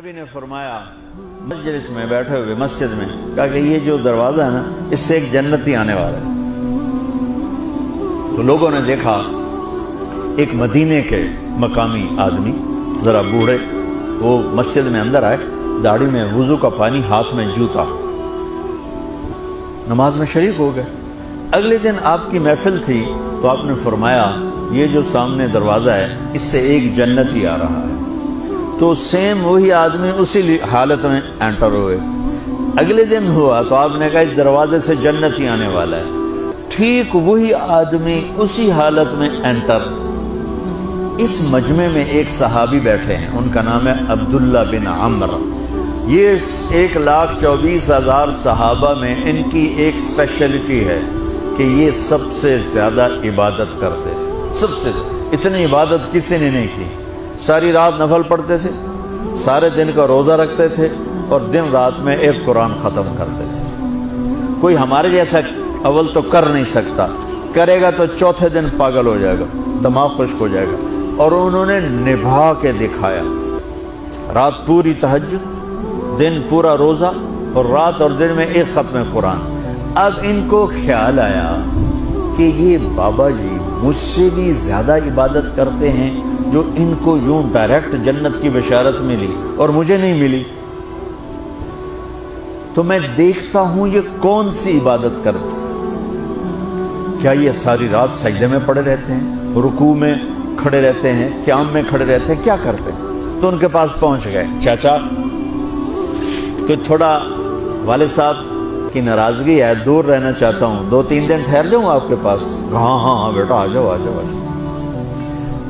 نبی نے فرمایا مجلس میں بیٹھے ہوئے مسجد میں، کہا کہ یہ جو دروازہ ہے نا، اس سے ایک جنتی آنے والا ہے۔ تو لوگوں نے دیکھا ایک مدینے کے مقامی آدمی، ذرا بوڑھے، وہ مسجد میں اندر آئے، داڑھی میں وضو کا پانی، ہاتھ میں جوتا، نماز میں شریک ہو گئے۔ اگلے دن آپ کی محفل تھی تو آپ نے فرمایا یہ جو سامنے دروازہ ہے اس سے ایک جنتی آ رہا ہے۔ تو سیم وہی آدمی اسی حالت میں انٹر ہوئے۔ اگلے دن ہوا تو آپ نے کہا اس دروازے سے جنتی آنے والا ہے، ٹھیک وہی آدمی اسی حالت میں انٹر۔ اس مجمع میں ایک صحابی بیٹھے ہیں، ان کا نام ہے عبداللہ بن عمر۔ یہ 1,24,000 صحابہ میں ان کی ایک اسپیشلٹی ہے کہ یہ سب سے زیادہ عبادت کرتے تھے، سب سے اتنی عبادت کسی نے نہیں کی۔ ساری رات نفل پڑھتے تھے، سارے دن کا روزہ رکھتے تھے، اور دن رات میں ایک قرآن ختم کرتے تھے۔ کوئی ہمارے جیسا اول تو کر نہیں سکتا، کرے گا تو چوتھے دن پاگل ہو جائے گا، دماغ خشک ہو جائے گا۔ اور انہوں نے نبھا کے دکھایا، رات پوری تہجد، دن پورا روزہ، اور رات اور دن میں ایک ختم قرآن۔ اب ان کو خیال آیا کہ یہ بابا جی مجھ سے بھی زیادہ عبادت کرتے ہیں، جو ان کو یوں ڈائریکٹ جنت کی بشارت ملی اور مجھے نہیں ملی، تو میں دیکھتا ہوں یہ کون سی عبادت کرتے ہیں۔ کیا یہ ساری رات سجدے میں پڑے رہتے ہیں، رکوع میں کھڑے رہتے ہیں، قیام میں کھڑے رہتے ہیں، کیا کرتے ہیں؟ تو ان کے پاس پہنچ گئے، چاچا کہ تھوڑا والد صاحب کی ناراضگی ہے، دور رہنا چاہتا ہوں، 2-3 دن ٹھہر جاؤں آپ کے پاس؟ ہاں ہاں ہاں بیٹا، آ جاؤ آ جاؤ آ جاؤ۔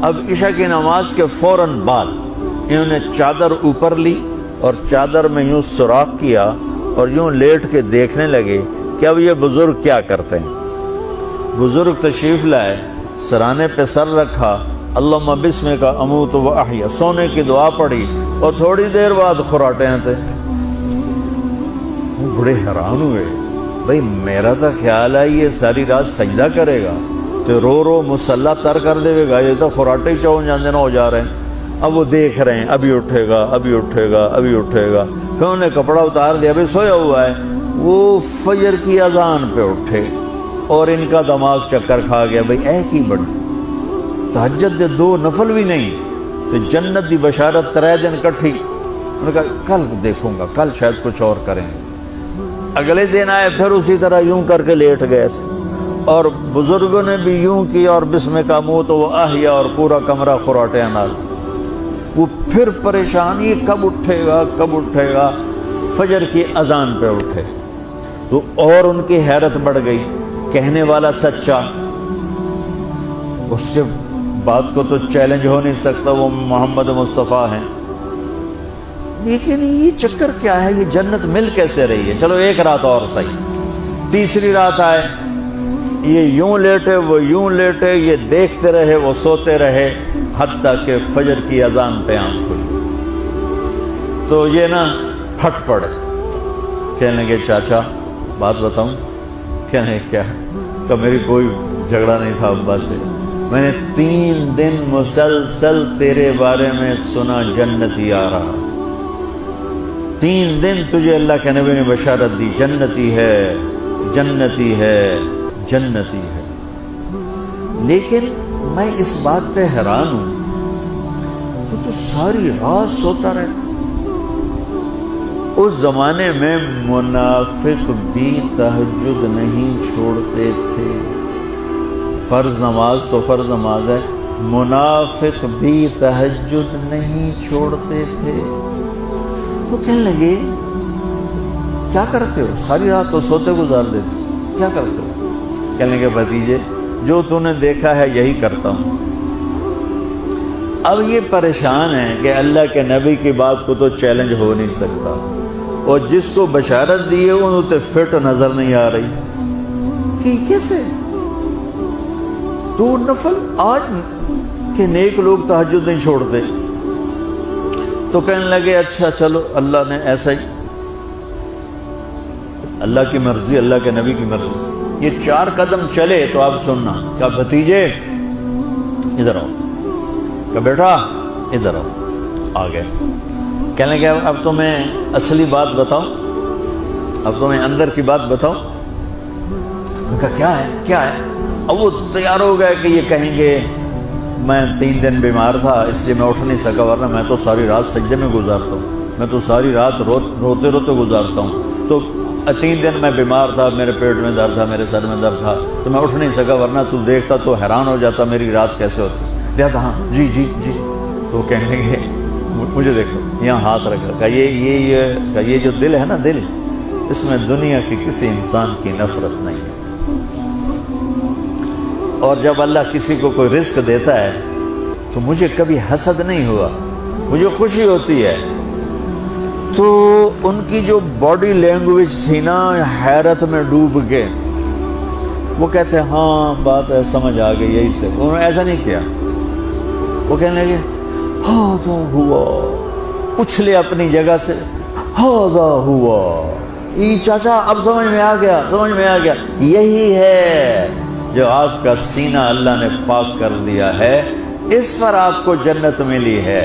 اب عشاء کی نماز کے فوراً بعد انہوں نے چادر اوپر لی اور چادر میں یوں سوراخ کیا اور یوں لیٹ کے دیکھنے لگے کہ اب یہ بزرگ کیا کرتے ہیں۔ بزرگ تشریف لائے، سرانے پہ سر رکھا، اللہم بسمک اموت و احیا، سونے کی دعا پڑھی، اور تھوڑی دیر بعد خراٹے آتے۔ بڑے حیران ہوئے، بھئی میرا تو خیال ہے یہ ساری رات سجدہ کرے گا تو رو رو مسلح تر کر دے گا، یہ تو خراٹے چون جاندے نہ ہو جا رہے ہیں۔ اب وہ دیکھ رہے ہیں ابھی اٹھے گا ابھی اٹھے گا ابھی اٹھے گا، پھر انہوں نے کپڑا اتار دیا، ابھی سویا ہوا ہے۔ وہ فجر کی اذان پہ اٹھے اور ان کا دماغ چکر کھا گیا، بھئی اے کی بڑی تہجد دے 2 نفل بھی نہیں تو جنت دی بشارت 3 دن کٹھی۔ انہوں نے کہا کل دیکھوں گا، کل شاید کچھ اور کریں گے۔ اگلے دن آئے، پھر اسی طرح یوں کر کے لیٹ گئے، اور بزرگوں نے بھی یوں کیا، اور بسمک اموت و احیا، اور پورا کمرہ خراٹے نال۔ وہ پھر پریشان، یہ کب اٹھے گا کب اٹھے گا؟ فجر کی اذان پہ اٹھے تو اور ان کی حیرت بڑھ گئی، کہنے والا سچا، اس کے بات کو تو چیلنج ہو نہیں سکتا، وہ محمد مصطفیٰ ہیں، لیکن یہ چکر کیا ہے، یہ جنت مل کیسے رہی ہے؟ چلو ایک رات اور صحیح۔ تیسری رات آئے، یہ یوں لیٹے وہ یوں لیٹے، یہ دیکھتے رہے وہ سوتے رہے، حتیٰ کہ فجر کی اذان پہ آنکھ کھلی تو یہ نا پھٹ پڑے، کہنے لگے چاچا بات بتاؤں؟ کہنے کیا؟ کہ میری کوئی جھگڑا نہیں تھا ابا سے، میں نے 3 دن مسلسل تیرے بارے میں سنا جنتی آ رہا، 3 دن تجھے اللہ کے نبی نے بشارت دی، جنتی ہے جنتی ہے جنتی ہے، لیکن میں اس بات پہ حیران ہوں تو ساری رات سوتا رہتا۔ اس زمانے میں منافق بھی تہجد نہیں چھوڑتے تھے، فرض نماز تو فرض نماز ہے، منافق بھی تہجد نہیں چھوڑتے تھے۔ تو کہنے لگے کیا کرتے ہو؟ ساری رات تو سوتے گزار دیتے، کیا کرتے ہو؟ کہنے لگے بھتیجے جو تو نے دیکھا ہے یہی کرتا ہوں۔ اب یہ پریشان ہے کہ اللہ کے نبی کی بات کو تو چیلنج ہو نہیں سکتا، اور جس کو بشارت دی ہے انہوں تے فٹ نظر نہیں آ رہی کہ کیسے تو نفل آج کہ نیک لوگ تہجد نہیں چھوڑتے۔ تو کہنے لگے اچھا چلو اللہ نے ایسا ہی، اللہ کی مرضی، اللہ کے نبی کی مرضی۔ یہ 4 قدم چلے تو آپ سننا، کہا بھتیجے ادھر آؤ، کہا بیٹا ادھر آؤ، آ گئے۔ کہنے لگے اب تو میں اصلی بات بتاؤں، اب تو میں اندر کی بات بتاؤں؟ میں کہا کیا ہے کیا ہے؟ اب وہ تیار ہو گئے کہ یہ کہیں گے میں 3 دن بیمار تھا اس لیے میں اٹھ نہیں سکا، ورنہ میں تو ساری رات سجدے میں گزارتا ہوں، میں تو ساری رات روتے روتے گزارتا ہوں، تو 3 دن میں بیمار تھا، میرے پیٹ میں درد تھا، میرے سر میں درد تھا، تو میں اٹھ نہیں سکا، ورنہ تو دیکھتا تو حیران ہو جاتا میری رات کیسے ہوتی۔ لہٰذا ہاں جی جی جی، تو کہنے لگے مجھے دیکھو یہاں ہاتھ رکھ رکھا، یہ جو دل ہے نا، دل اس میں دنیا کی کسی انسان کی نفرت نہیں ہے، اور جب اللہ کسی کو کوئی رزق دیتا ہے تو مجھے کبھی حسد نہیں ہوا، مجھے خوشی ہوتی ہے۔ تو ان کی جو باڈی لینگویج تھی نا، حیرت میں ڈوب کے وہ کہتے ہیں ہاں بات ہے سمجھ آ گئی، یہی سے انہوں نے ایسا نہیں کیا، وہ کہنے لگے ہاذا ہوا، اچھلے اپنی جگہ سے، ہاذا ہوا، یہ چاچا اب سمجھ میں آ گیا، سمجھ میں آ گیا، یہی ہے جو آپ کا سینہ اللہ نے پاک کر دیا ہے، اس پر آپ کو جنت ملی ہے۔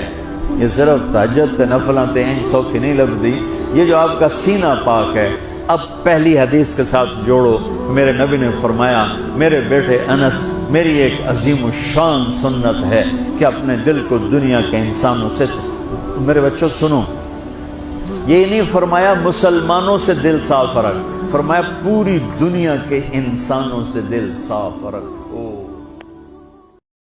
یہ صرف تہجد تے نفلاں تے انج سوکھی نہیں لبدی، یہ جو آپ کا سینہ پاک ہے۔ اب پہلی حدیث کے ساتھ جوڑو، میرے نبی نے فرمایا میرے بیٹے انس، میری ایک عظیم الشان سنت ہے کہ اپنے دل کو دنیا کے انسانوں سے، میرے بچوں سنو، یہ نہیں فرمایا مسلمانوں سے دل صاف رکھ، فرمایا پوری دنیا کے انسانوں سے دل صاف رکھ۔